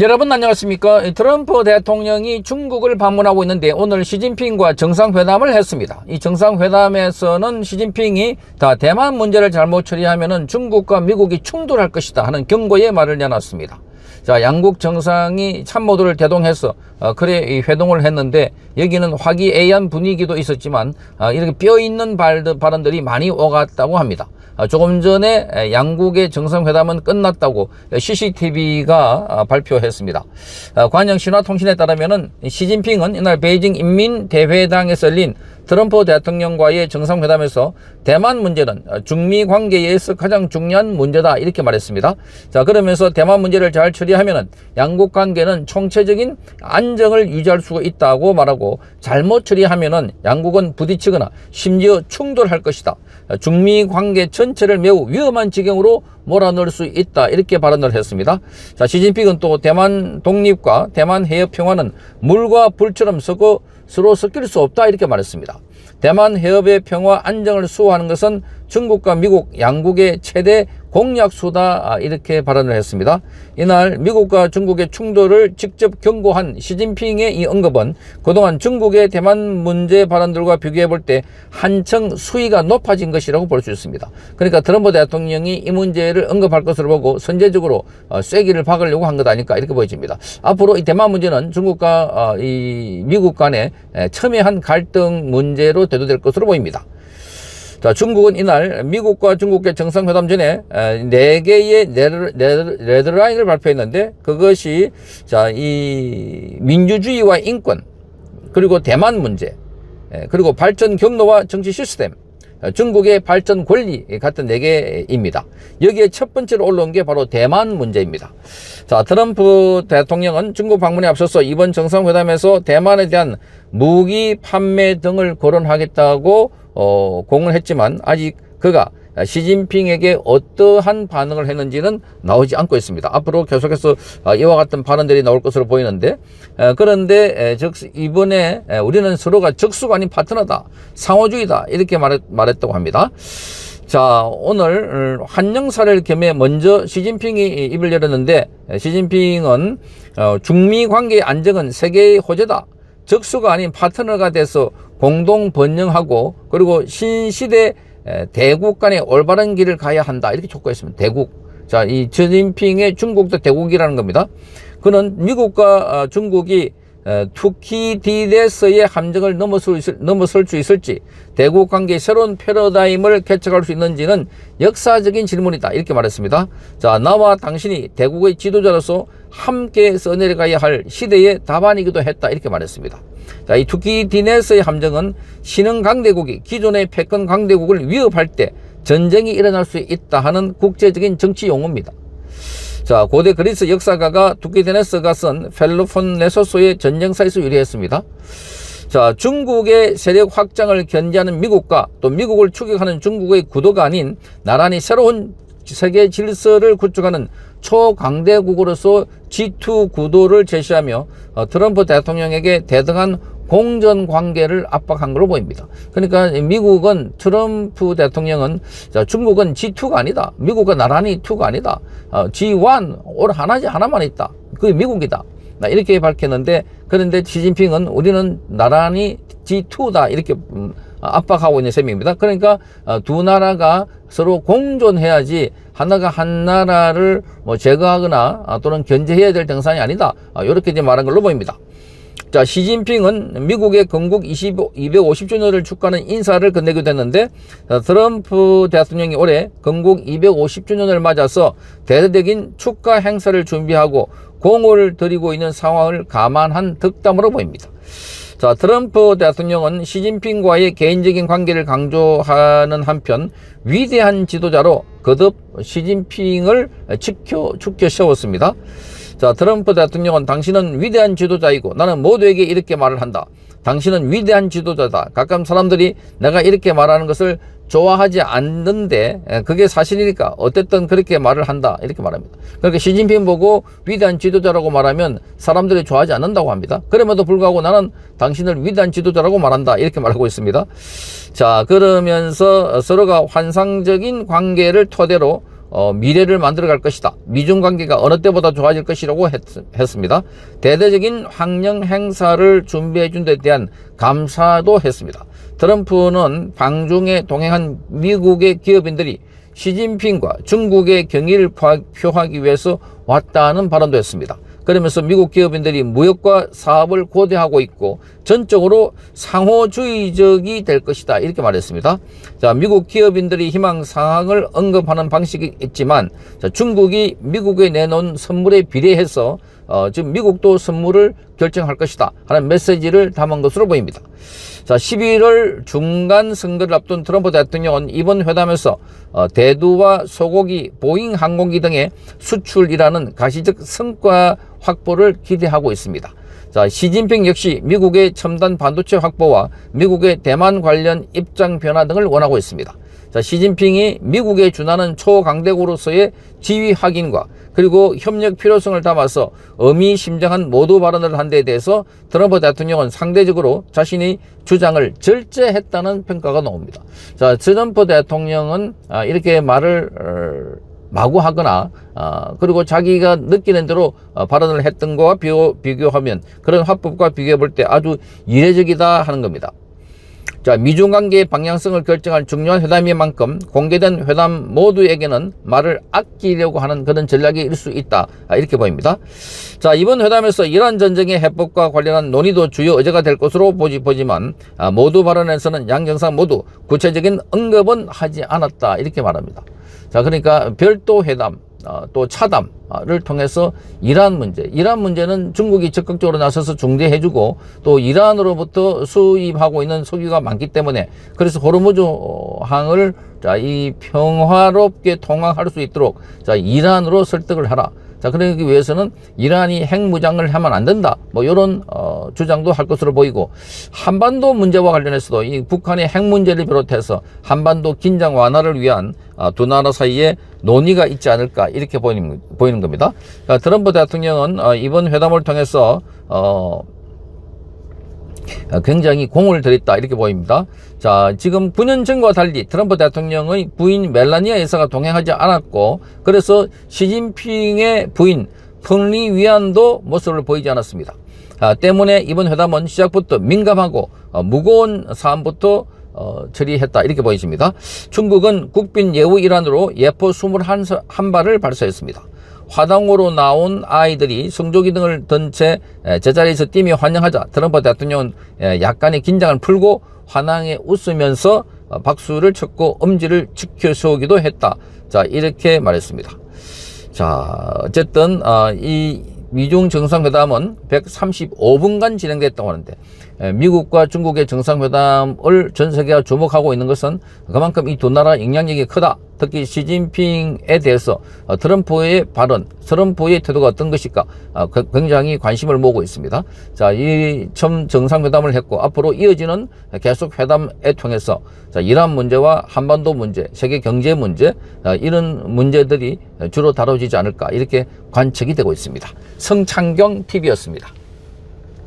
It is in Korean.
여러분 안녕하십니까. 트럼프 대통령이 중국을 방문하고 있는데 오늘 시진핑과 정상회담을 했습니다. 이 정상회담에서는 시진핑이 대만 문제를 잘못 처리하면 중국과 미국이 충돌할 것이다 하는 경고의 말을 내놨습니다. 자, 양국 정상이 참모들을 대동해서 이 회동을 했는데 여기는 화기애애한 분위기도 있었지만 이렇게 뼈있는 발언들이 많이 오갔다고 합니다. 조금 전에 양국의 정상회담은 끝났다고 CCTV가 발표했습니다. 관영 신화통신에 따르면 시진핑은 이날 베이징 인민대회당에서 열린 트럼프 대통령과의 정상회담에서 대만 문제는 중미 관계에서 가장 중요한 문제다 이렇게 말했습니다. 자, 그러면서 대만 문제를 잘 처리하면 양국 관계는 총체적인 안정을 유지할 수 있다고 말하고 잘못 처리하면 양국은 부딪히거나 심지어 충돌할 것이다. 중미 관계 전체를 매우 위험한 지경으로 몰아넣을 수 있다 이렇게 발언을 했습니다. 자, 시진핑은 또 대만 독립과 대만 해협 평화는 물과 불처럼 서로 섞일 수 없다 이렇게 말했습니다. 대만 해협의 평화 안정을 수호하는 것은 중국과 미국 양국의 최대 공약수다 이렇게 발언을 했습니다. 이날 미국과 중국의 충돌을 직접 경고한 시진핑의 이 언급은 그동안 중국의 대만 문제 발언들과 비교해 볼 때 한층 수위가 높아진 것이라고 볼 수 있습니다. 그러니까 트럼프 대통령이 이 문제를 언급할 것으로 보고 선제적으로 쐐기를 박으려고 한 것 아닐까 이렇게 보여집니다. 앞으로 이 대만 문제는 중국과 이 미국 간의 첨예한 갈등 문제로 대두될 것으로 보입니다. 자, 중국은 이날 미국과 중국의 정상회담 전에 4개의 레드라인을 발표했는데 그것이 이 민주주의와 인권, 그리고 대만 문제, 그리고 발전 경로와 정치 시스템, 중국의 발전 권리 같은 4개입니다. 여기에 첫 번째로 올라온 게 바로 대만 문제입니다. 자, 트럼프 대통령은 중국 방문에 앞서서 이번 정상회담에서 대만에 대한 무기 판매 등을 거론하겠다고 공언을 했지만 아직 그가 시진핑에게 어떠한 반응을 했는지는 나오지 않고 있습니다. 앞으로 계속해서 이와 같은 발언들이 나올 것으로 보이는데 그런데 이번에 우리는 서로가 적수가 아닌 파트너다, 상호주의다 이렇게 말했다고 합니다. 자, 오늘 한영사를 겸해 먼저 시진핑이 입을 열었는데 시진핑은 중미 관계의 안정은 세계의 호재다, 적수가 아닌 파트너가 돼서 공동 번영하고 그리고 신시대 대국 간의 올바른 길을 가야 한다 이렇게 촉구했습니다. 대국. 자, 이 시진핑의 중국도 대국이라는 겁니다. 그는 미국과 중국이 투키디데스의 함정을 넘어설 수 있을지, 대국 관계의 새로운 패러다임을 개척할 수 있는지는 역사적인 질문이다 이렇게 말했습니다. 자, 나와 당신이 대국의 지도자로서 함께 써내려가야 할 시대의 답안이기도 했다 이렇게 말했습니다. 자, 이 투키디데스의 함정은 신흥 강대국이 기존의 패권 강대국을 위협할 때 전쟁이 일어날 수 있다 하는 국제적인 정치 용어입니다. 자, 고대 그리스 역사가가 투키디데스가 쓴 펠로폰네소스의 전쟁사에서 유래했습니다. 자, 중국의 세력 확장을 견제하는 미국과 또 미국을 추격하는 중국의 구도가 아닌 나란히 새로운 세계 질서를 구축하는 초강대국으로서 G2 구도를 제시하며 트럼프 대통령에게 대등한 공전 관계를 압박한 걸로 보입니다. 그러니까 미국은, 트럼프 대통령은 중국은 G2가 아니다, 미국과 나란히 2가 아니다, G1 올 하나만 있다, 그게 미국이다 이렇게 밝혔는데, 그런데 시진핑은 우리는 나란히 G2다 이렇게 압박하고 있는 셈입니다. 그러니까 두 나라가 서로 공존해야지 하나가 한 나라를 제거하거나 또는 견제해야 될 정상이 아니다 이렇게 이제 말한 걸로 보입니다. 자, 시진핑은 미국의 건국 250주년을 축하하는 인사를 건네기도 했는데 트럼프 대통령이 올해 건국 250주년을 맞아서 대대적인 축하 행사를 준비하고 공을 들이고 있는 상황을 감안한 덕담으로 보입니다. 자, 트럼프 대통령은 시진핑과의 개인적인 관계를 강조하는 한편 위대한 지도자로 거듭 시진핑을 축켜 세웠습니다. 자, 트럼프 대통령은 당신은 위대한 지도자이고 나는 모두에게 이렇게 말을 한다. 당신은 위대한 지도자다. 가끔 사람들이 내가 이렇게 말하는 것을 좋아하지 않는데 그게 사실이니까 어쨌든 그렇게 말을 한다 이렇게 말합니다. 그러니까 시진핑 보고 위대한 지도자라고 말하면 사람들이 좋아하지 않는다고 합니다. 그럼에도 불구하고 나는 당신을 위대한 지도자라고 말한다 이렇게 말하고 있습니다. 자, 그러면서 서로가 환상적인 관계를 토대로 미래를 만들어갈 것이다. 미중 관계가 어느 때보다 좋아질 것이라고 했습니다. 대대적인 환영 행사를 준비해 준 데 대한 감사도 했습니다. 트럼프는 방중에 동행한 미국의 기업인들이 시진핑과 중국의 경의를 표하기 위해서 왔다는 발언도 했습니다. 그러면서 미국 기업인들이 무역과 사업을 고대하고 있고 전적으로 상호주의적이 될 것이다, 이렇게 말했습니다. 자, 미국 기업인들이 희망사항을 언급하는 방식이 있지만, 자, 중국이 미국에 내놓은 선물에 비례해서 지금 미국도 선물을 결정할 것이다 하는 메시지를 담은 것으로 보입니다. 자, 11월 중간 선거를 앞둔 트럼프 대통령은 이번 회담에서 대두와 소고기, 보잉 항공기 등의 수출이라는 가시적 성과 확보를 기대하고 있습니다. 자, 시진핑 역시 미국의 첨단 반도체 확보와 미국의 대만 관련 입장 변화 등을 원하고 있습니다. 자, 시진핑이 미국에 준하는 초강대국으로서의 지위 확인과 그리고 협력 필요성을 담아서 의미심장한 모두 발언을 한 데 대해서 트럼프 대통령은 상대적으로 자신의 주장을 절제했다는 평가가 나옵니다. 자, 트럼프 대통령은 이렇게 말을 마구 하거나 그리고 자기가 느끼는 대로 발언을 했던 것과 비교하면, 그런 화법과 비교해 볼 때 아주 이례적이다 하는 겁니다. 자, 미중 관계의 방향성을 결정할 중요한 회담인 만큼 공개된 회담 모두에게는 말을 아끼려고 하는 그런 전략일 수 있다, 이렇게 보입니다. 자, 이번 회담에서 이란 전쟁의 해법과 관련한 논의도 주요 의제가 될 것으로 보지만 모두 발언에서는 양 정상 모두 구체적인 언급은 하지 않았다, 이렇게 말합니다. 자, 그러니까 별도 회담, 또 차담을 통해서 이란 문제는 중국이 적극적으로 나서서 중재해주고 또 이란으로부터 수입하고 있는 석유가 많기 때문에, 그래서 호르무즈 항을 이 평화롭게 통항할 수 있도록 이란으로 설득을 하라. 자, 그러기 위해서는 이란이 핵무장을 하면 안 된다, 뭐 이런 주장도 할 것으로 보이고, 한반도 문제와 관련해서도 이 북한의 핵 문제를 비롯해서 한반도 긴장 완화를 위한 두 나라 사이에 논의가 있지 않을까, 이렇게 보이는 겁니다. 트럼프 대통령은 이번 회담을 통해서 굉장히 공을 들였다, 이렇게 보입니다. 자, 지금 9년 전과 달리 트럼프 대통령의 부인 멜라니아 여사가 동행하지 않았고, 그래서 시진핑의 부인 펑리 위안도 모습을 보이지 않았습니다. 때문에 이번 회담은 시작부터 민감하고 무거운 사안부터 처리했다, 이렇게 보여집니다. 중국은 국빈 예우 일환으로 예포 21발을 발사했습니다. 화당으로 나온 아이들이 성조기 등을 든 채 제자리에서 띄며 환영하자 트럼프 대통령은 약간의 긴장을 풀고 환하게 웃으면서 박수를 쳤고 엄지를 치켜세우기도 했다. 자, 이렇게 말했습니다. 자, 어쨌든 이 미중 정상회담은 135분간 진행됐다고 하는데, 미국과 중국의 정상회담을 전 세계가 주목하고 있는 것은 그만큼 이 두 나라 영향력이 크다. 특히 시진핑에 대해서 트럼프의 발언, 트럼프의 태도가 어떤 것일까 굉장히 관심을 모으고 있습니다. 자, 이 처음 정상회담을 했고 앞으로 이어지는 계속 회담에 통해서 이란 문제와 한반도 문제, 세계 경제 문제, 이런 문제들이 주로 다뤄지지 않을까, 이렇게 관측이 되고 있습니다. 성창경 TV였습니다.